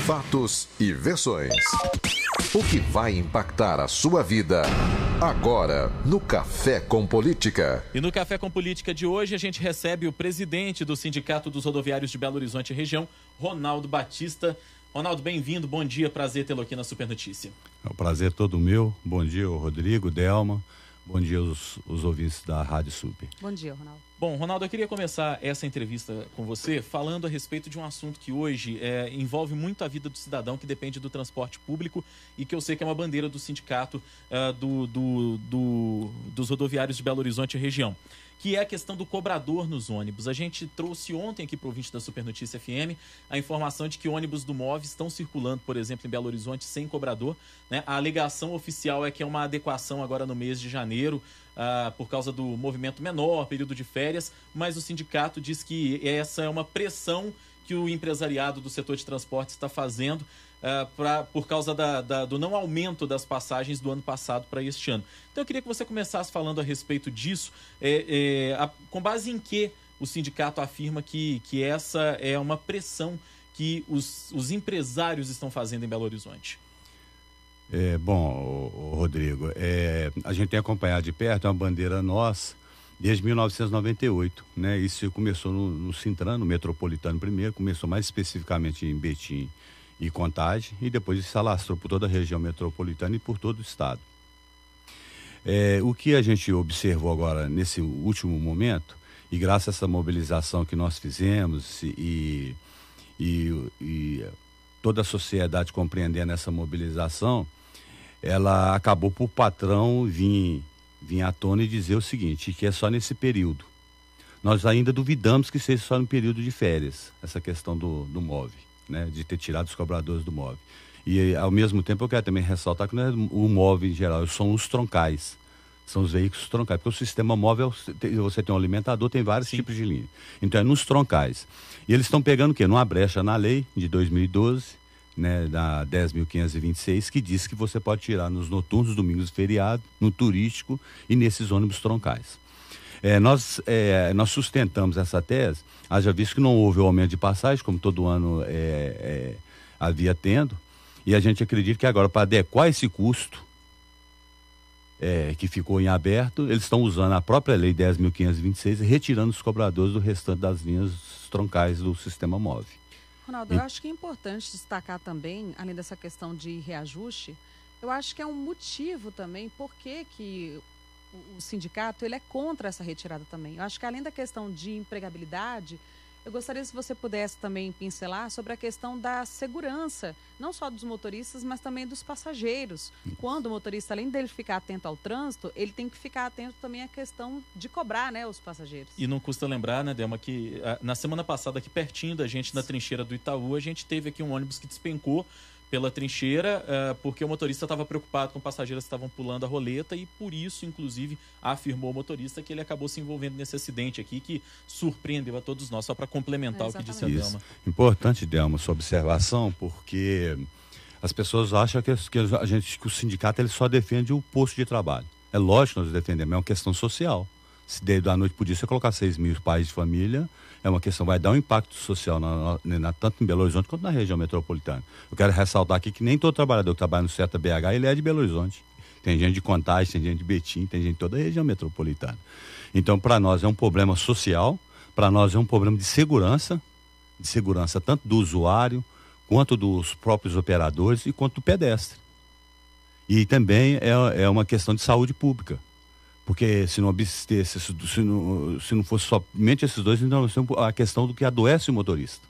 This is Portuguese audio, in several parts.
Fatos e versões. O que vai impactar a sua vida agora no Café com Política. E no Café com Política de hoje a gente recebe o presidente do Sindicato dos Rodoviários de Belo Horizonte e região, Ronaldo Batista. Ronaldo, bem-vindo, bom dia, prazer tê-lo aqui na Super Notícia. É um prazer todo meu. Bom dia, Rodrigo, Delma. Bom dia os ouvintes da Rádio Super. Bom dia, Ronaldo. Bom, Ronaldo, eu queria começar essa entrevista com você falando a respeito de um assunto que hoje envolve muito a vida do cidadão que depende do transporte público e que eu sei que é uma bandeira do sindicato dos rodoviários de Belo Horizonte e região, que é a questão do cobrador nos ônibus. A gente trouxe ontem aqui para o ouvinte da Super Notícia FM a informação de que ônibus do MOV estão circulando, por exemplo, em Belo Horizonte sem cobrador, né? A alegação oficial é que é uma adequação agora no mês de janeiro, por causa do movimento menor, período de férias, mas o sindicato diz que essa é uma pressão que o empresariado do setor de transporte está fazendo por causa do não aumento das passagens do ano passado para este ano. Então eu queria que você começasse falando a respeito disso, com base em que o sindicato afirma que essa é uma pressão que os empresários estão fazendo em Belo Horizonte. Bom, Rodrigo, a gente tem acompanhado de perto, é uma bandeira nossa desde 1998, né? Isso começou no Sintran, no Metropolitano primeiro, começou mais especificamente em Betim e Contagem, e depois isso se alastrou por toda a região metropolitana e por todo o estado. O que a gente observou agora nesse último momento, e graças a essa mobilização que nós fizemos e toda a sociedade compreendendo essa mobilização, ela acabou por patrão vir à tona e dizer o seguinte, que é só nesse período. Nós ainda duvidamos que seja só no período de férias, essa questão do MOV, né, de ter tirado os cobradores do MOV. E, ao mesmo tempo, eu quero também ressaltar que não é o MOV em geral, são os troncais. São os veículos troncais, porque o sistema móvel, você tem um alimentador, tem vários tipos de linha. Então, é nos troncais. E eles estão pegando o quê? Numa brecha na lei de 2012, né, da 10.526, que diz que você pode tirar nos noturnos, domingos e feriados, no turístico e nesses ônibus troncais. Nós sustentamos essa tese, haja visto que não houve o aumento de passagem, como todo ano havia tendo, e a gente acredita que agora, para adequar esse custo, que ficou em aberto, eles estão usando a própria lei 10.526 e retirando os cobradores do restante das linhas troncais do sistema MOV. Ronaldo, eu acho que é importante destacar também, além dessa questão de reajuste, eu acho que é um motivo também porque que o sindicato ele é contra essa retirada também. Eu acho que além da questão de empregabilidade, eu gostaria se você pudesse também pincelar sobre a questão da segurança, não só dos motoristas, mas também dos passageiros. Quando o motorista, além dele ficar atento ao trânsito, ele tem que ficar atento também à questão de cobrar, né, os passageiros. E não custa lembrar, né, Delma, que na semana passada, aqui pertinho da gente, na trincheira do Itaú, a gente teve aqui um ônibus que despencou pela trincheira, porque o motorista estava preocupado com passageiros que estavam pulando a roleta e por isso, inclusive, afirmou o motorista que ele acabou se envolvendo nesse acidente aqui que surpreendeu a todos nós, só para complementar o que disse a Delma. Importante, Delma, sua observação, porque as pessoas acham que o sindicato ele só defende o posto de trabalho. É lógico que nós defendemos, é uma questão social. Se da noite por dia você colocar 6 mil pais de família, é uma questão, vai dar um impacto social tanto em Belo Horizonte quanto na região metropolitana. Eu quero ressaltar aqui que nem todo trabalhador que trabalha no CETA BH, ele é de Belo Horizonte. Tem gente de Contagem, tem gente de Betim, tem gente de toda a região metropolitana. Então, para nós é um problema social, para nós é um problema de segurança tanto do usuário, quanto dos próprios operadores e quanto do pedestre. E também é uma questão de saúde pública. Porque se não fosse somente esses dois, então nós temos a questão do que adoece o motorista.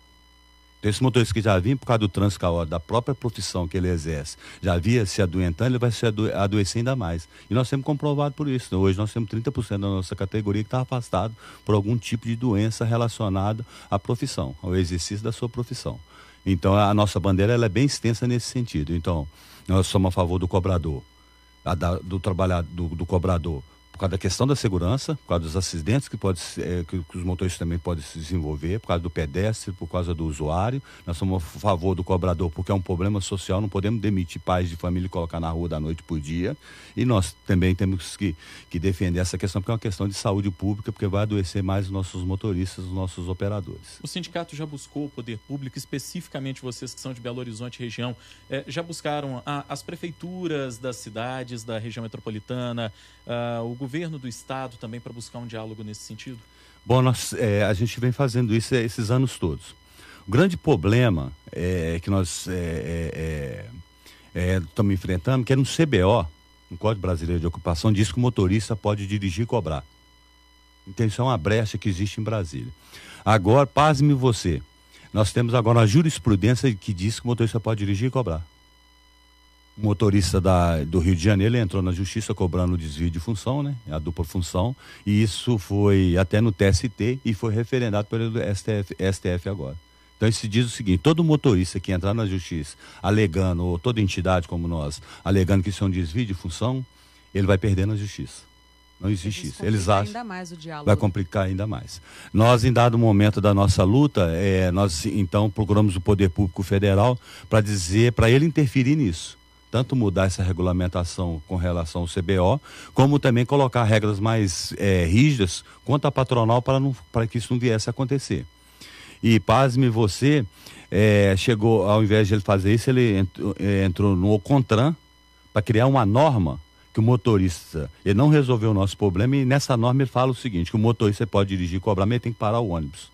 Então esse motorista que já vinha por causa do trânsito da própria profissão que ele exerce, já via se adoentando, ele vai se adoecer ainda mais. E nós temos comprovado por isso. Hoje nós temos 30% da nossa categoria que está afastado por algum tipo de doença relacionada à profissão, ao exercício da sua profissão. Então a nossa bandeira ela é bem extensa nesse sentido. Então nós somos a favor do cobrador, do cobrador, Por causa da questão da segurança, por causa dos acidentes que os motoristas também podem se desenvolver, por causa do pedestre, por causa do usuário. Nós somos a favor do cobrador porque é um problema social, não podemos demitir pais de família e colocar na rua da noite por dia. E nós também temos que defender essa questão porque é uma questão de saúde pública, porque vai adoecer mais os nossos motoristas, os nossos operadores. O sindicato já buscou o poder público, especificamente vocês que são de Belo Horizonte região, já buscaram as prefeituras das cidades, da região metropolitana, o governo do estado também para buscar um diálogo nesse sentido? Bom, a gente vem fazendo isso esses anos todos. O grande problema que nós estamos enfrentando, que é no CBO, no Código Brasileiro de Ocupação, diz que o motorista pode dirigir e cobrar. Então isso é uma brecha que existe em Brasília. Agora, pasme você, nós temos agora uma jurisprudência que diz que o motorista pode dirigir e cobrar. O motorista do Rio de Janeiro entrou na justiça cobrando o desvio de função, né? A dupla função, e isso foi até no TST e foi referendado pelo STF agora. Então isso diz o seguinte: todo motorista que entrar na justiça alegando, ou toda entidade como nós, alegando que isso é um desvio de função, ele vai perder na justiça. Não existe isso. Eles acham ainda mais o diálogo. Vai complicar ainda mais. Nós, em dado momento da nossa luta, nós então procuramos o Poder Público Federal para ele interferir nisso. Tanto mudar essa regulamentação com relação ao CBO, como também colocar regras mais rígidas quanto à patronal para que isso não viesse a acontecer. E pasme você, chegou, ao invés de ele fazer isso, ele entrou no CONTRAN para criar uma norma que o motorista, ele não resolveu o nosso problema, e nessa norma ele fala o seguinte, que o motorista pode dirigir e cobrar, mas ele tem que parar o ônibus.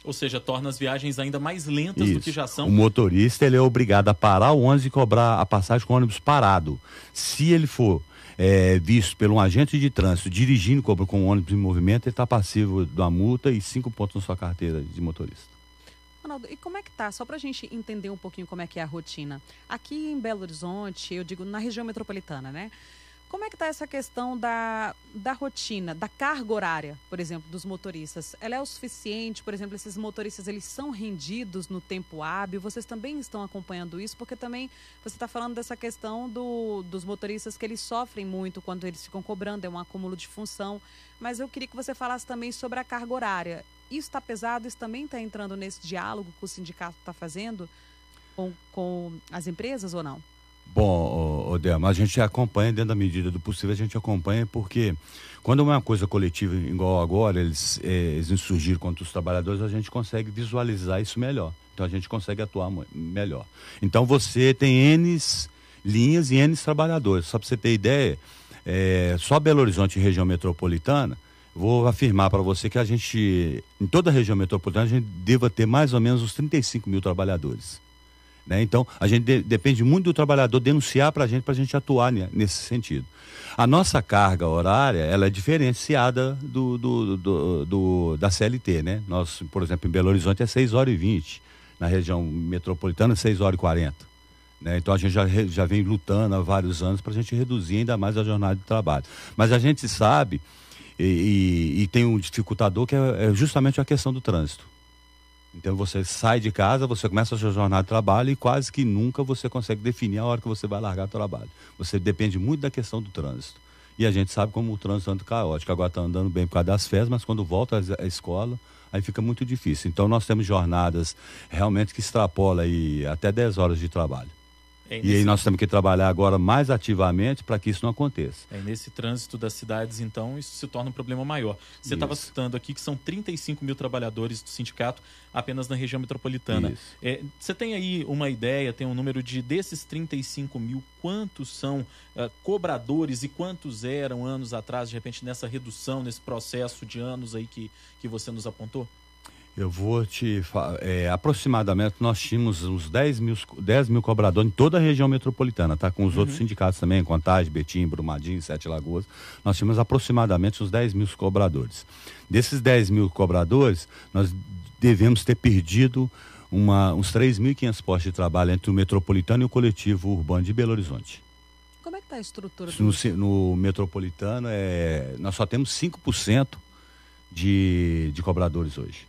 Ou seja, torna as viagens ainda mais lentas do que já são. O motorista, ele é obrigado a parar o ônibus e cobrar a passagem com o ônibus parado. Se ele for visto por um agente de trânsito dirigindo com o ônibus em movimento, ele está passivo de uma multa e 5 pontos na sua carteira de motorista. Ronaldo, e como é que tá? Só para a gente entender um pouquinho como é que é a rotina. Aqui em Belo Horizonte, eu digo na região metropolitana, né? Como é que está essa questão da rotina, da carga horária, por exemplo, dos motoristas? Ela é o suficiente? Por exemplo, esses motoristas, eles são rendidos no tempo hábil? Vocês também estão acompanhando isso? Porque também você está falando dessa questão dos motoristas que eles sofrem muito quando eles ficam cobrando, é um acúmulo de função. Mas eu queria que você falasse também sobre a carga horária. Isso está pesado? Isso também está entrando nesse diálogo que o sindicato está fazendo com as empresas ou não? Bom, Odelma, a gente acompanha dentro da medida do possível, a gente acompanha porque quando é uma coisa coletiva igual agora, eles insurgiram contra os trabalhadores, a gente consegue visualizar isso melhor. Então a gente consegue atuar melhor. Então você tem N linhas e N trabalhadores. Só para você ter ideia, só Belo Horizonte e região metropolitana, vou afirmar para você que a gente, em toda a região metropolitana, a gente deva ter mais ou menos uns 35 mil trabalhadores. Né? Então, a gente depende muito do trabalhador denunciar para a gente atuar nesse sentido. A nossa carga horária, ela é diferenciada da CLT, né? Nós, por exemplo, em Belo Horizonte é 6h20, na região metropolitana 6h40. Né? Então, a gente já vem lutando há vários anos para a gente reduzir ainda mais a jornada de trabalho. Mas a gente sabe, e tem um dificultador que é justamente a questão do trânsito. Então você sai de casa, você começa a sua jornada de trabalho e quase que nunca você consegue definir a hora que você vai largar o trabalho. Você depende muito da questão do trânsito. E a gente sabe como o trânsito anda caótico. Agora está andando bem por causa das férias, mas quando volta à escola, aí fica muito difícil. Então nós temos jornadas realmente que extrapolam aí até 10 horas de trabalho. E aí nós temos que trabalhar agora mais ativamente para que isso não aconteça. Nesse trânsito das cidades, então, isso se torna um problema maior. Você estava citando aqui que são 35 mil trabalhadores do sindicato apenas na região metropolitana. Você tem aí uma ideia, tem um número desses 35 mil, quantos são cobradores e quantos eram anos atrás, de repente, nessa redução, nesse processo de anos aí que você nos apontou? Eu vou te falar, aproximadamente nós tínhamos uns 10 mil cobradores em toda a região metropolitana, tá? Com os outros sindicatos também, Contagem, Betim, Brumadinho, Sete Lagoas, nós tínhamos aproximadamente uns 10 mil cobradores. Desses 10 mil cobradores, nós devemos ter perdido uns 3.500 postos de trabalho entre o metropolitano e o coletivo urbano de Belo Horizonte. Como é que está a estrutura? No metropolitano, nós só temos 5% de cobradores hoje.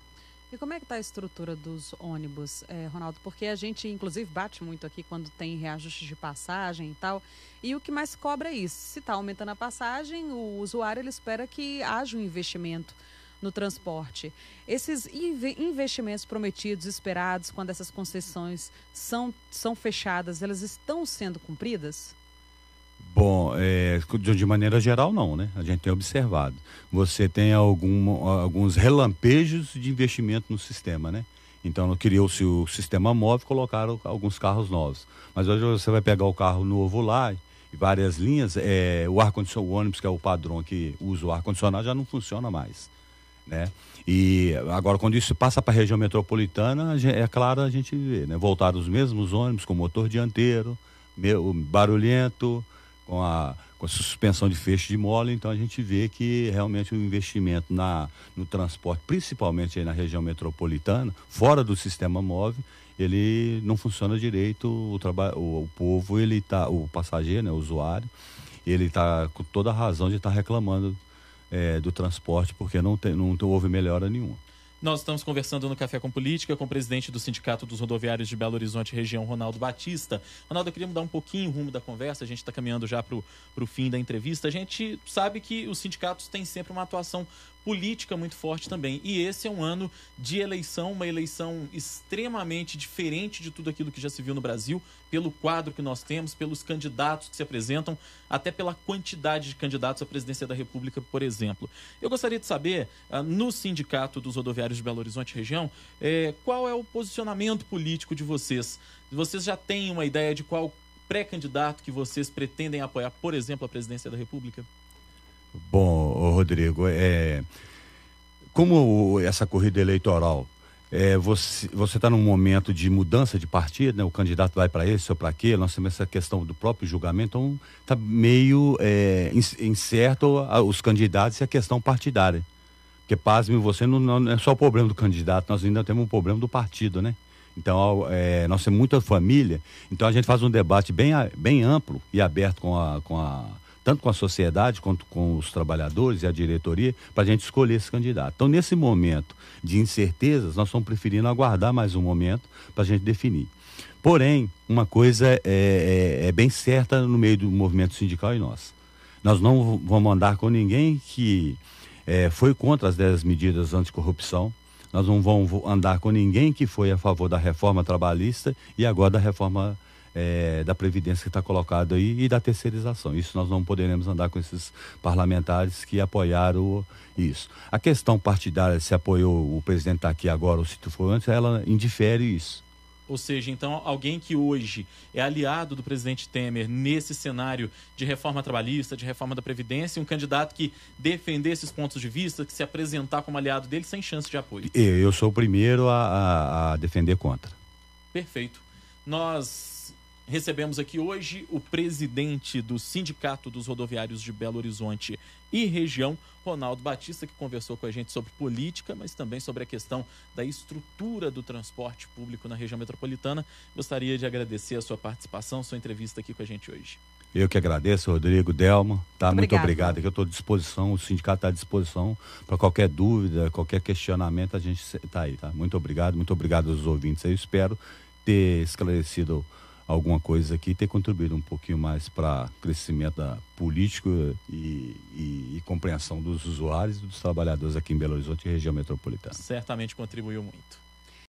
E como é que está a estrutura dos ônibus, Ronaldo? Porque a gente, inclusive, bate muito aqui quando tem reajuste de passagem e tal. E o que mais cobra é isso. Se está aumentando a passagem, o usuário ele espera que haja um investimento no transporte. Esses investimentos prometidos, esperados, quando essas concessões são fechadas, elas estão sendo cumpridas? Bom, de maneira geral não, né? A gente tem observado. Você tem alguns relampejos de investimento no sistema, né? Então criou-se o sistema móvel, colocaram alguns carros novos. Mas hoje você vai pegar o carro novo lá, e várias linhas, o ar-condicionado, o ônibus que é o padrão que usa o ar-condicionado já não funciona mais, né? E agora quando isso passa para a região metropolitana, é claro a gente vê, né? Voltaram os mesmos ônibus com motor dianteiro, barulhento, com a suspensão de feixe de mola. Então a gente vê que realmente o investimento no transporte, principalmente aí na região metropolitana, fora do sistema móvel, ele não funciona direito. O povo, o passageiro, né, o usuário, ele está com toda a razão de estar reclamando do transporte, porque não houve melhora nenhuma. Nós estamos conversando no Café com Política com o presidente do Sindicato dos Rodoviários de Belo Horizonte Região, Ronaldo Batista. Ronaldo, eu queria mudar um pouquinho o rumo da conversa, a gente está caminhando já para o fim da entrevista. A gente sabe que os sindicatos têm sempre uma atuação política muito forte também. E esse é um ano de eleição, uma eleição extremamente diferente de tudo aquilo que já se viu no Brasil, pelo quadro que nós temos, pelos candidatos que se apresentam, até pela quantidade de candidatos à presidência da República, por exemplo. Eu gostaria de saber, no Sindicato dos Rodoviários de Belo Horizonte Região, qual é o posicionamento político de vocês? Vocês já têm uma ideia de qual pré-candidato que vocês pretendem apoiar, por exemplo, a presidência da República? Bom, Rodrigo, como essa corrida eleitoral, você está num momento de mudança de partido, né? O candidato vai para esse ou para aquele, nós temos essa questão do próprio julgamento, então está meio incerto os candidatos e a questão partidária. Porque, pasme, você não é só o problema do candidato, nós ainda temos um problema do partido, né? Então, nós temos muita família, então a gente faz um debate bem amplo e aberto tanto com a sociedade quanto com os trabalhadores e a diretoria, para a gente escolher esse candidato. Então, nesse momento de incertezas, nós estamos preferindo aguardar mais um momento para a gente definir. Porém, uma coisa é bem certa no meio do movimento sindical e nós. Nós não vamos andar com ninguém que foi contra as 10 medidas anticorrupção. Nós não vamos andar com ninguém que foi a favor da reforma trabalhista e agora da reforma da Previdência que está colocado aí e da terceirização. Isso nós não poderemos andar com esses parlamentares que apoiaram isso. A questão partidária, se apoiou o presidente está aqui agora ou se for antes, ela indifere isso. Ou seja, então, alguém que hoje é aliado do presidente Temer nesse cenário de reforma trabalhista, de reforma da Previdência, um candidato que defender esses pontos de vista, que se apresentar como aliado dele, sem chance de apoio. Eu sou o primeiro a defender contra. Perfeito. Nós recebemos aqui hoje o presidente do Sindicato dos Rodoviários de Belo Horizonte e Região, Ronaldo Batista, que conversou com a gente sobre política, mas também sobre a questão da estrutura do transporte público na região metropolitana. Gostaria de agradecer a sua participação, sua entrevista aqui com a gente hoje. Eu que agradeço, Rodrigo, Delma. Muito obrigado. Eu estou à disposição, o sindicato está à disposição para qualquer dúvida, qualquer questionamento, a gente está aí, tá? Muito obrigado aos ouvintes. Eu espero ter esclarecido alguma coisa aqui, ter contribuído um pouquinho mais para crescimento político e compreensão dos usuários e dos trabalhadores aqui em Belo Horizonte e região metropolitana. Certamente contribuiu muito.